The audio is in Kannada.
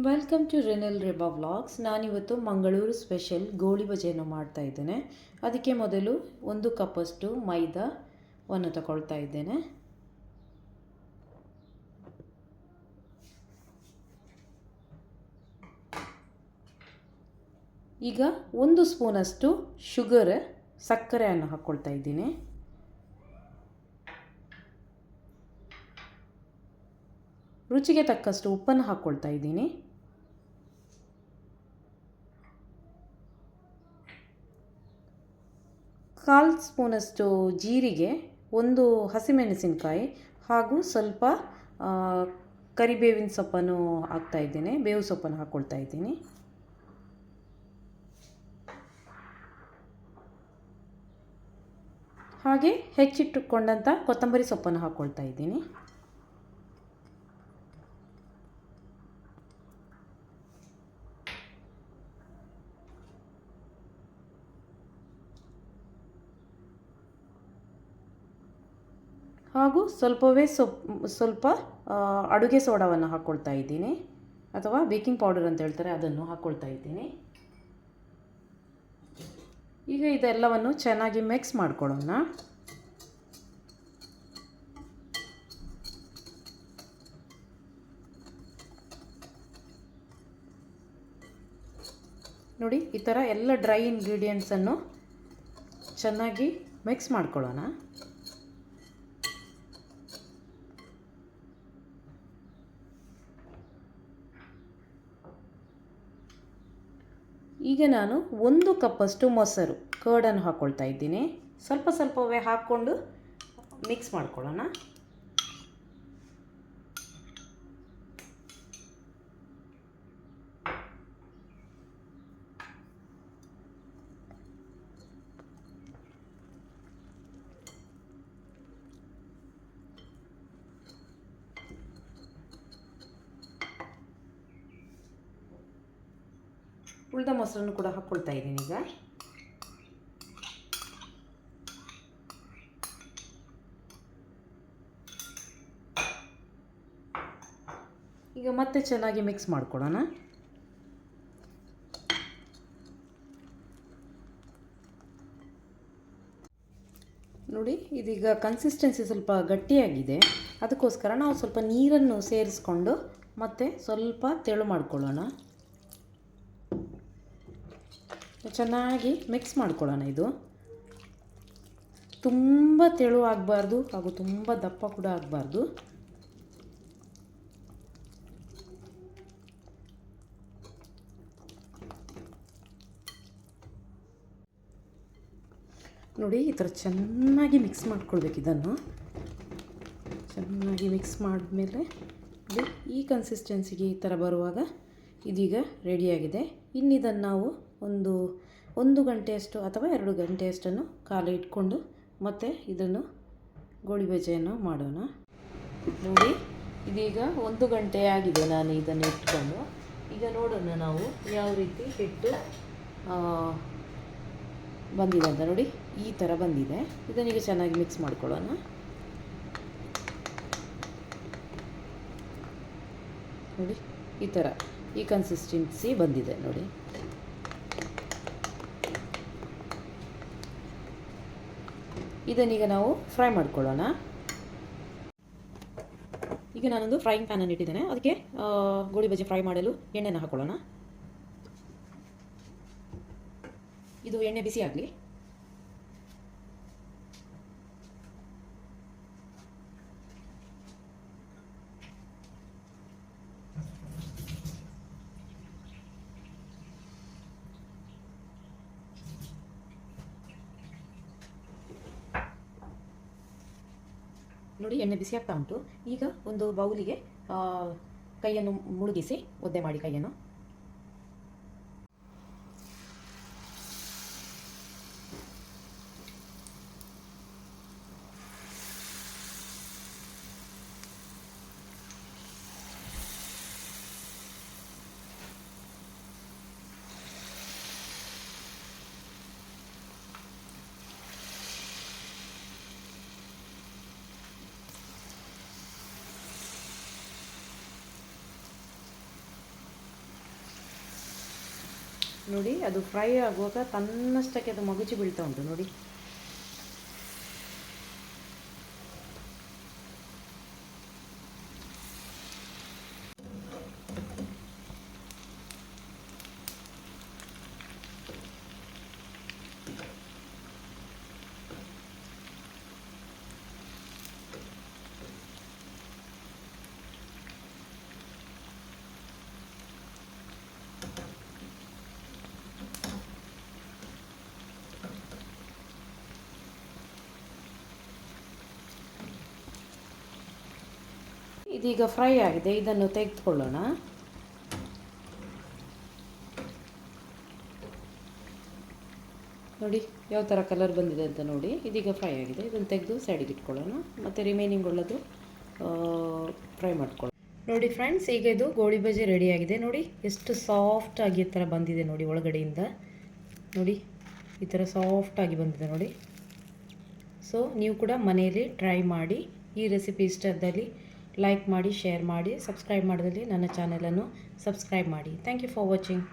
Welcome to Renel Reba vlogs. ನಾನಿವತ್ತು ಮಂಗಳೂರು ಸ್ಪೆಷಲ್ ಗೋಳಿ ಬಜೆಯನ್ನು ಮಾಡ್ತಾ ಇದ್ದೇನೆ. ಅದಕ್ಕೆ ಮೊದಲು 1 ಕಪ್ಪಷ್ಟು ಮೈದಾವನ್ನು ತಗೊಳ್ತಾ ಇದ್ದೇನೆ. ಈಗ 1 ಸ್ಪೂನಷ್ಟು ಸಕ್ಕರೆಯನ್ನು ಹಾಕ್ಕೊಳ್ತಾ ಇದ್ದೀನಿ. ರುಚಿಗೆ ತಕ್ಕಷ್ಟು ಉಪ್ಪನ್ನು ಹಾಕ್ಕೊಳ್ತಾ ಇದ್ದೀನಿ. ಕಾಲು ಸ್ಪೂನಷ್ಟು ಜೀರಿಗೆ, 1 ಹಸಿಮೆಣಸಿನಕಾಯಿ ಹಾಗೂ ಸ್ವಲ್ಪ ಕರಿಬೇವಿನ ಸೊಪ್ಪನ್ನು ಹಾಕ್ತಾ ಇದ್ದೀನಿ. ಬೇವು ಸೊಪ್ಪನ್ನು ಹಾಕ್ಕೊಳ್ತಾ ಇದ್ದೀನಿ. ಹಾಗೆ ಹೆಚ್ಚಿಟ್ಟುಕೊಂಡಂಥ ಕೊತ್ತಂಬರಿ ಸೊಪ್ಪನ್ನು ಹಾಕ್ಕೊಳ್ತಾ ಇದ್ದೀನಿ. ಹಾಗೂ ಸ್ವಲ್ಪ ಅಡುಗೆ ಸೋಡಾವನ್ನು ಹಾಕ್ಕೊಳ್ತಾ ಇದ್ದೀನಿ, ಅಥವಾ ಬೇಕಿಂಗ್ ಪೌಡರ್ ಅಂತ ಹೇಳ್ತಾರೆ, ಅದನ್ನು ಹಾಕ್ಕೊಳ್ತಾ ಇದ್ದೀನಿ. ಈಗ ಇದೆಲ್ಲವನ್ನು ಚೆನ್ನಾಗಿ ಮಿಕ್ಸ್ ಮಾಡ್ಕೊಳ್ಳೋಣ. ನೋಡಿ, ಈ ಥರ ಎಲ್ಲ ಡ್ರೈ ಇಂಗ್ರೀಡಿಯೆಂಟ್ಸನ್ನು ಚೆನ್ನಾಗಿ ಮಿಕ್ಸ್ ಮಾಡ್ಕೊಳ್ಳೋಣ. ಈಗ ನಾನು 1 ಕಪ್ಪಷ್ಟು ಮೊಸರು ಕರ್ಡನ್ನು ಹಾಕ್ಕೊಳ್ತಾ ಇದ್ದೀನಿ. ಸ್ವಲ್ಪವೇ ಹಾಕ್ಕೊಂಡು ಮಿಕ್ಸ್ ಮಾಡ್ಕೊಳ್ಳೋಣ. ಉಳಿದ ಮೊಸರನ್ನು ಕೂಡ ಹಾಕ್ಕೊಳ್ತಾ ಇದ್ದೀನಿ. ಈಗ ಮತ್ತೆ ಚೆನ್ನಾಗಿ ಮಿಕ್ಸ್ ಮಾಡ್ಕೊಳ್ಳೋಣ. ನೋಡಿ, ಇದೀಗ ಕನ್ಸಿಸ್ಟೆನ್ಸಿ ಸ್ವಲ್ಪ ಗಟ್ಟಿಯಾಗಿದೆ. ಅದಕ್ಕೋಸ್ಕರ ನಾವು ಸ್ವಲ್ಪ ನೀರನ್ನು ಸೇರಿಸ್ಕೊಂಡು ಮತ್ತೆ ಸ್ವಲ್ಪ ತೆಳು ಮಾಡ್ಕೊಳ್ಳೋಣ. ಚೆನ್ನಾಗಿ ಮಿಕ್ಸ್ ಮಾಡ್ಕೊಳ್ಳೋಣ. ಇದು ತುಂಬ ತೆಳು ಆಗಬಾರ್ದು ಹಾಗೂ ತುಂಬ ದಪ್ಪ ಕೂಡ ಆಗಬಾರ್ದು. ನೋಡಿ, ಈ ಥರ ಚೆನ್ನಾಗಿ ಮಿಕ್ಸ್ ಮಾಡ್ಕೊಳ್ಬೇಕು. ಇದನ್ನು ಚೆನ್ನಾಗಿ ಮಿಕ್ಸ್ ಮಾಡಿದ್ಮೇಲೆ ಈ ಕನ್ಸಿಸ್ಟೆನ್ಸಿಗೆ ಈ ಥರ ಬರುವಾಗ ಇದೀಗ ರೆಡಿಯಾಗಿದೆ. ಇನ್ನಿದನ್ನು ನಾವು ಒಂದು ಗಂಟೆಯಷ್ಟು ಅಥವಾ 2 ಗಂಟೆಯಷ್ಟನ್ನು ಕಾಲ ಇಟ್ಕೊಂಡು ಮತ್ತೆ ಇದನ್ನು ಗೋಳಿ ಬಜೆಯನ್ನು ಮಾಡೋಣ. ನೋಡಿ, ಇದೀಗ 1 ಗಂಟೆ ಆಗಿದೆ ನಾನು ಇದನ್ನು ಇಟ್ಕೊಂಡು. ಈಗ ನೋಡೋಣ ನಾವು ಯಾವ ರೀತಿ ಹಿಟ್ಟು ಬಂದಿದೆ ಅಂತ. ನೋಡಿ, ಈ ಥರ ಬಂದಿದೆ. ಇದನ್ನೀಗ ಚೆನ್ನಾಗಿ ಮಿಕ್ಸ್ ಮಾಡ್ಕೊಳ್ಳೋಣ. ನೋಡಿ, ಈ ಥರ ಈ ಕನ್ಸಿಸ್ಟೆನ್ಸಿ ಬಂದಿದೆ. ನೋಡಿ, ಇದನ್ನೀಗ ನಾವು ಫ್ರೈ ಮಾಡ್ಕೊಳ್ಳೋಣ. ಈಗ ನಾನೊಂದು ಫ್ರೈಯಿಂಗ್ ಪ್ಯಾನನ್ನು ಇಟ್ಟಿದ್ದೇನೆ. ಅದಕ್ಕೆ ಗೋಳಿ ಬಜೆ ಫ್ರೈ ಮಾಡಲು ಎಣ್ಣೆನ ಹಾಕ್ಕೊಳ್ಳೋಣ. ಇದು ಎಣ್ಣೆ ಬಿಸಿ ಆಗಲಿ. ನೋಡಿ, ಎಣ್ಣೆ ಬಿಸಿ ಆಗ್ತಾ ಉಂಟು. ಈಗ ಒಂದು ಬೌಲಿಗೆ ಕೈಯನ್ನು ಮುಳುಗಿಸಿ ಒದ್ದೆ ಮಾಡಿ ಕೈಯನ್ನು. ನೋಡಿ ಅದು ಫ್ರೈ ಆಗುವಾಗ ತನ್ನಷ್ಟಕ್ಕೆ ಅದು ಮಗುಚಿ ಬೀಳ್ತಾ ಉಂಟು ನೋಡಿ. ಇದೀಗ ಫ್ರೈ ಆಗಿದೆ, ಇದನ್ನು ತೆಗೆದುಕೊಳ್ಳೋಣ. ನೋಡಿ ಯಾವ ಥರ ಕಲರ್ ಬಂದಿದೆ ಅಂತ ನೋಡಿ. ಇದೀಗ ಫ್ರೈ ಆಗಿದೆ, ಇದನ್ನು ತೆಗೆದು ಸೈಡಿಗೆ ಇಟ್ಕೊಳ್ಳೋಣ. ಮತ್ತು ರಿಮೈನಿಂಗ್ ಉಳ್ಳದು ಫ್ರೈ ಮಾಡ್ಕೊಳ್ಳೋಣ. ನೋಡಿ ಫ್ರೆಂಡ್ಸ್, ಈಗ ಇದು ಗೋಳಿ ಬಜೆ ರೆಡಿಯಾಗಿದೆ. ನೋಡಿ ಎಷ್ಟು ಸಾಫ್ಟಾಗಿ ಈ ಥರ ಬಂದಿದೆ ನೋಡಿ ಒಳಗಡೆಯಿಂದ. ನೋಡಿ ಈ ಥರ ಸಾಫ್ಟಾಗಿ ಬಂದಿದೆ ನೋಡಿ. ಸೊ ನೀವು ಕೂಡ ಮನೆಯಲ್ಲಿ ಟ್ರೈ ಮಾಡಿ. ಈ ರೆಸಿಪಿ ಇಷ್ಟದಲ್ಲಿ ಲೈಕ್ ಮಾಡಿ, ಶೇರ್ ಮಾಡಿ, ಸಬ್ಸ್ಕ್ರೈಬ್ ಮಾಡಿದಲ್ಲಿ ನನ್ನ ಚಾನಲನ್ನು ಸಬ್ಸ್ಕ್ರೈಬ್ ಮಾಡಿ. Thank you for watching.